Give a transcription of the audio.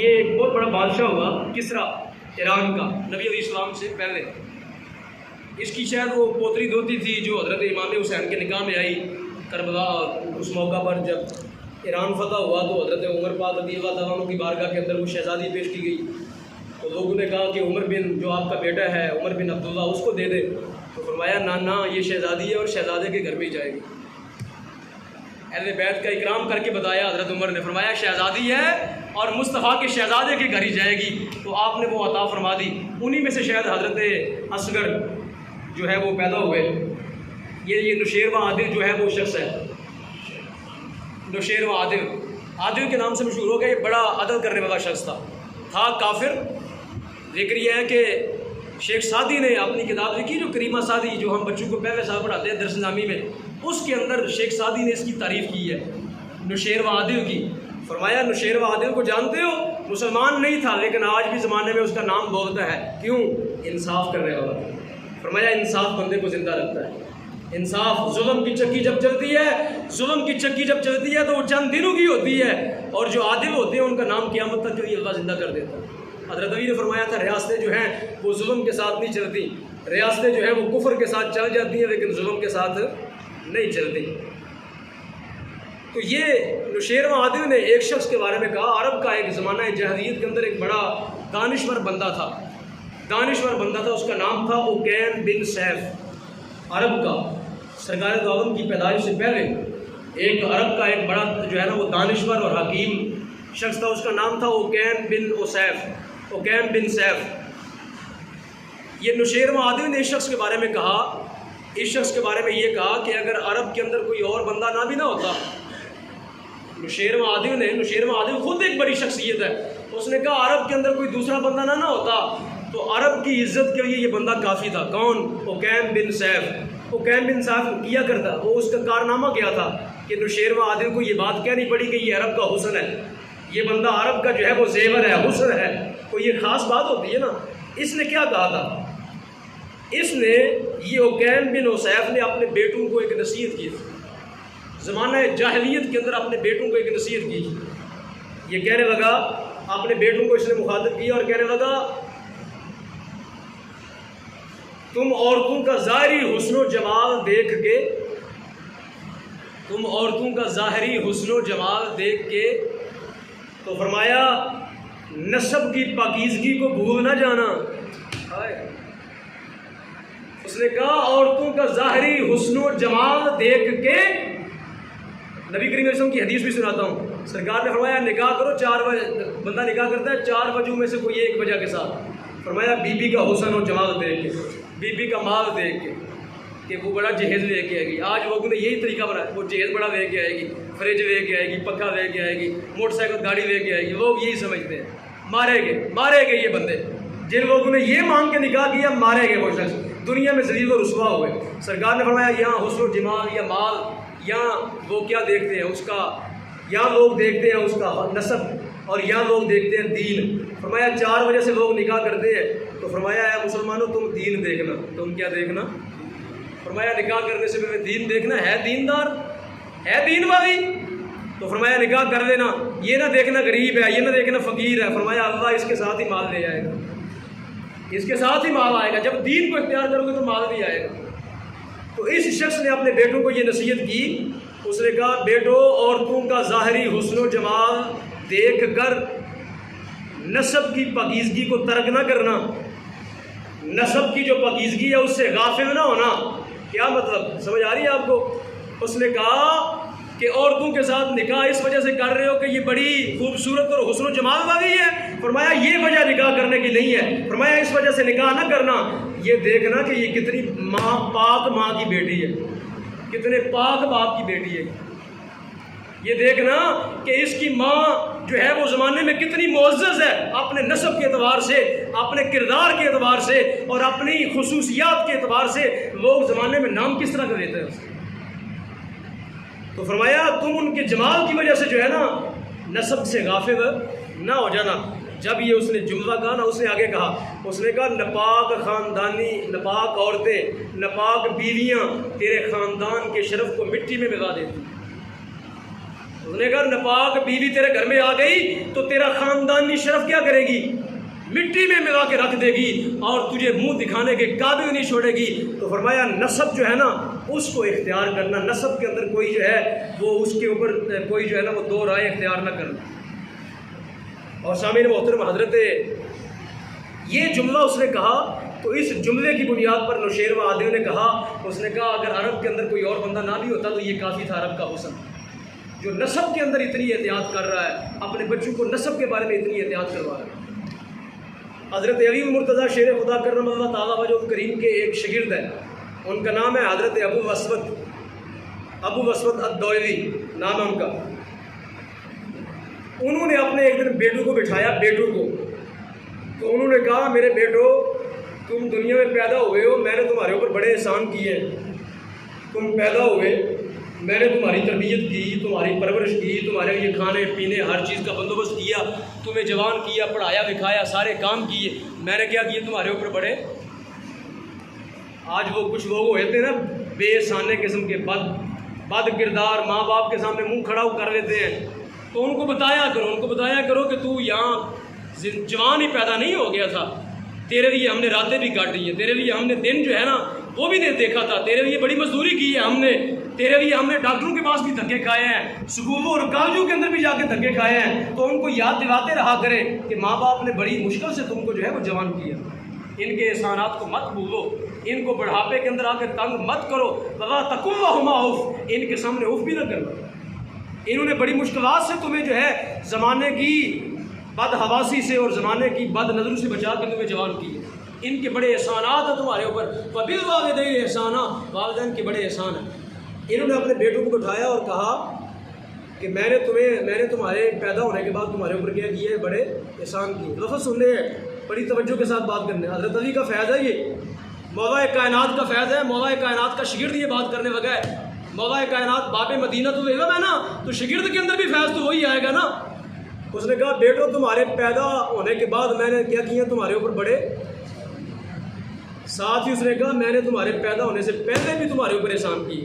یہ ایک بہت بڑا بادشاہ ہوا کسرا ایران کا، نبی علیہ السلام سے پہلے۔ اس کی شاید وہ پوتری دوتی تھی جو حضرت امام حسین کے نکاح میں آئی کربلا۔ اس موقع پر جب ایران فتح ہوا تو حضرت عمر پاک رضی اللہ تعالیٰ عنہ کی بارگاہ کے اندر وہ شہزادی پیش کی گئی، تو لوگوں نے کہا کہ عمر بن جو آپ کا بیٹا ہے عمر بن عبداللہ اس کو دے دے، تو فرمایا نہ یہ شہزادی ہے اور شہزادے کے گھر میں ہی جائے گی۔ اہل بیت کا اکرام کر کے بتایا حضرت عمر نے، فرمایا شہزادی ہے اور مصطفیٰ کے شہزادے کے گھر ہی جائے گی، تو آپ نے وہ عطا فرما دی۔ انہی میں سے شاید حضرت اصغر جو ہے وہ پیدا ہوئے۔ یہ نشیر و عادل جو ہے وہ شخص ہے، نشیر و عادل، عادل کے نام سے مشہور ہو گیا۔ یہ بڑا عدل کرنے والا شخص تھا کافر۔ ذکر یہ ہے کہ شیخ سعدی نے اپنی کتاب لکھی جو کریمہ سعدی، جو ہم بچوں کو پہلے سال پڑھاتے ہیں درس نامی میں، اس کے اندر شیخ سعدی نے اس کی تعریف کی ہے نشیر و عادل کی۔ فرمایا نشیر و عادل کو جانتے ہو؟ مسلمان نہیں تھا لیکن آج بھی زمانے میں اس کا نام بولتا ہے، کیوں؟ انصاف کرنے والا۔ فرمایا انصاف بندے کو زندہ رکھتا ہے۔ انصاف، ظلم کی چکی جب چلتی ہے تو وہ چند دنوں کی ہوتی ہے، اور جو عادل ہوتے ہیں ان کا نام قیامت تک کے لیے اللہ زندہ کر دیتا ہے۔ حضرت علی نے فرمایا تھا ریاستیں جو ہیں وہ ظلم کے ساتھ نہیں چلتی، ریاستیں جو ہیں وہ کفر کے ساتھ چل جاتی ہیں لیکن ظلم کے ساتھ نہیں چلتی۔ تو یہ نشیر و عادل نے ایک شخص کے بارے میں کہا، عرب کا ایک زمانہ جاہلیت کے اندر ایک بڑا دانشور بندہ تھا، اس کا نام تھا اوکین بن سیف۔ عرب کا سرکار دو عالم کی پیدائش سے پہلے ایک عرب کا ایک بڑا جو ہے نا وہ دانشور اور حکیم شخص تھا، اس کا نام تھا اوکین بن سیف۔ یہ نشیر و عادل نے اس شخص کے بارے میں کہا، یہ کہا کہ اگر عرب کے اندر کوئی اور بندہ نہ بھی نہ ہوتا، نشیر و عادل خود ایک بڑی شخصیت ہے، اس نے کہا عرب کے اندر کوئی دوسرا بندہ نہ ہوتا تو عرب کی عزت کے لیے یہ بندہ کافی تھا۔ کون؟ اوکین بن سیف کیا کرتا، وہ اس کا کارنامہ کیا تھا کہ نشیر و عادل کو یہ بات کہنی پڑی کہ یہ عرب کا حسن ہے، یہ بندہ عرب کا جو ہے وہ زیور ہے، حسن ہے، کوئی یہ خاص بات ہوتی ہے نا۔ اس نے کیا کہا تھا؟ یہ اوکین بن سیف نے اپنے بیٹوں کو ایک نصیحت کی، زمانہ جاہلیت کے اندر اپنے بیٹوں کو ایک نصیحت کی۔ یہ کہنے لگا، اپنے بیٹوں کو اس نے مخاطب کیا اور کہنے لگا تم عورتوں کا ظاہری حسن و جمال دیکھ کے تو فرمایا نسب کی پاکیزگی کو بھول نہ جانا۔ اس نے کہا عورتوں کا ظاہری حسن و جمال دیکھ کے، نبی کریم علیہ السلام کی حدیث بھی سناتا ہوں، سرکار نے فرمایا نکاح کرو، بندہ نکاح کرتا ہے 4 وجہ میں سے کوئی ایک وجہ کے ساتھ۔ فرمایا بی کا حسن و جمال دیکھ کے، بی کا مال دیکھ کے کہ وہ بڑا جہیز لے کے آئے گی۔ آج لوگوں نے یہی طریقہ بنایا، وہ جہیز بڑا لے کے آئے گی، فریج لے کے آئے گی، پکا لے کے آئے گی، موٹر سائیکل گاڑی لے کے آئے گی، لوگ یہی سمجھتے ہیں۔ مارے گئے یہ بندے، جن لوگوں نے یہ مانگ کے نکاح کیا مارے گئے، وہ شخص دنیا میں ذلیل و رسوا ہوئے۔ سرکار نے فرمایا یہاں حسن و جمال یا مال، یہاں وہ کیا دیکھتے ہیں اس کا، یہاں لوگ دیکھتے ہیں اس کا نسب اور یہاں لوگ دیکھتے ہیں دین۔ فرمایا 4 وجہ سے لوگ نکاح کرتے ہیں، تو فرمایا اے مسلمانوں تم دین دیکھنا۔ تم کیا دیکھنا؟ فرمایا نکاح کرنے سے پہلے دین دیکھنا، ہے دیندار، ہے دین والی، تو فرمایا نکاح کر لینا۔ یہ نہ دیکھنا غریب ہے، یہ نہ دیکھنا فقیر ہے، فرمایا اللہ اس کے ساتھ ہی مال لے آئے گا، اس کے ساتھ ہی مال آئے گا۔ جب دین کو اختیار کرو گے تو مال بھی آئے گا۔ تو اس شخص نے اپنے بیٹوں کو یہ نصیحت کی، اس نے کہا بیٹو عورتوں کا ظاہری حسن و جمال دیکھ کر نسب کی پاکیزگی کو ترک نہ کرنا، نسب کی جو پاکیزگی ہے اس سے غافل نہ ہونا۔ کیا مطلب سمجھ آ رہی ہے آپ کو؟ اس نے کہا کہ عورتوں کے ساتھ نکاح اس وجہ سے کر رہے ہو کہ یہ بڑی خوبصورت اور حسن و جمال والی ہے، فرمایا یہ وجہ نکاح کرنے کی نہیں ہے، فرمایا اس وجہ سے نکاح نہ کرنا، یہ دیکھنا کہ یہ کتنی پاک ماں کی بیٹی ہے، کتنے پاک باپ کی بیٹی ہے، یہ دیکھنا کہ اس کی ماں جو ہے وہ زمانے میں کتنی معزز ہے، اپنے نسب کے اعتبار سے، اپنے کردار کے اعتبار سے اور اپنی خصوصیات کے اعتبار سے لوگ زمانے میں نام کس طرح کا دیتے ہیں۔ تو فرمایا تم ان کے جمال کی وجہ سے جو ہے نا نسب سے غافل نہ ہو جانا۔ جب یہ اس نے جملہ کہا نا، اس نے آگے کہا، اس نے کہا ناپاک خاندانی، ناپاک عورتیں، ناپاک بیویاں تیرے خاندان کے شرف کو مٹی میں ملا دیتی۔ اس نے کہا ناپاک بیوی تیرے گھر میں آ گئی تو تیرا خاندانی شرف کیا کرے گی؟ مٹی میں ملا کے رکھ دے گی اور تجھے منہ دکھانے کے قابل نہیں چھوڑے گی۔ تو فرمایا نسب جو ہے نا اس کو اختیار کرنا، نسب کے اندر کوئی جو ہے وہ اس کے اوپر کوئی جو ہے نا وہ دو رائے اختیار نہ کرنا۔ اور سامعین محترم حضرت یہ جملہ اس نے کہا تو اس جملے کی بنیاد پر نوشیروان عادل نے کہا، اس نے کہا اگر عرب کے اندر کوئی اور بندہ نہ بھی ہوتا تو یہ کافی تھا عرب کا حسن، جو نسب کے اندر اتنی احتیاط کر رہا ہے، اپنے بچوں کو نسب کے بارے میں اتنی احتیاط کروا رہا ہے۔ حضرت علی مرتضیٰ شیر خدا کرم اللہ تعالیٰ وجہ کریم کے ایک شاگرد ہیں، ان کا نام ہے حضرت ابو اسود الدویلی نام ہے ان کا۔ انہوں نے اپنے ایک دن بیٹوں کو بٹھایا، بیٹوں کو، تو انہوں نے کہا میرے بیٹو تم دنیا میں پیدا ہوئے ہو، میں نے تمہارے اوپر بڑے احسان کیے ہیں، تم پیدا ہوئے، میں نے تمہاری تربیت کی، تمہاری پرورش کی، تمہارے لیے کھانے پینے ہر چیز کا بندوبست کیا، تمہیں جوان کیا، پڑھایا لکھایا، سارے کام کیے، میں نے کیا کیے تمہارے اوپر بڑے۔ آج وہ کچھ لوگ ہوتے ہیں نا بے احسانے قسم کے بد کردار، ماں باپ کے سامنے منہ کھڑا کر لیتے ہیں، تو ان کو بتایا کرو کہ تو یہاں جوان ہی پیدا نہیں ہو گیا تھا، تیرے لیے ہم نے راتیں بھی کاٹی ہیں، تیرے لیے ہم نے دن جو ہے نا وہ بھی دیکھا تھا، تیرے لیے بڑی مزدوری کی ہے ہم نے، تیرے لیے ہم نے ڈاکٹروں کے پاس بھی دھکے کھائے ہیں، سکولوں اور کالجوں کے اندر بھی جا کے دھکے کھائے ہیں۔ تو ان کو یاد دلاتے رہا کریں کہ ماں باپ نے بڑی مشکل سے تم کو جو ہے وہ جوان کیا، ان کے احسانات کو مت بھولو، ان کو بڑھاپے کے اندر آ کے تنگ مت کرو، وَلَا تَقُلْ لَهُمَا اُفٍّ، ان کے سامنے اف بھی نہ کرنا۔ انہوں نے بڑی مشکلات سے تمہیں جو ہے زمانے کی بد حواسی سے اور زمانے کی بد نظروں سے بچا کے تمہیں جوان کی، ان کے بڑے احسانات ہیں تمہارے اوپر، وَبِالْوَالِدَيْنِ احسانا، والدین کے بڑے احسان ہیں۔ انہوں نے اپنے بیٹوں کو بٹھایا اور کہا کہ میں نے تمہارے پیدا ہونے کے بعد تمہارے اوپر کیا کیے، بڑے احسان کیے۔ لفظ سننے بڑی توجہ کے ساتھ بات کرنے، حضرت علی کا فیض ہے، یہ مولا کائنات کا فیض ہے، مولا کائنات کا شاگرد یہ بات کرنے لگا ہے، مولا کائنات باب مدینہ تو علم ہے نا، تو شاگرد کے اندر بھی فیض تو وہی آئے گا نا۔ اس نے کہا بیٹو تمہارے پیدا ہونے کے بعد میں نے کیا کیا تمہارے اوپر بڑے، ساتھ ہی اس نے کہا میں نے تمہارے پیدا ہونے سے پہلے بھی تمہارے اوپر احسان کیے۔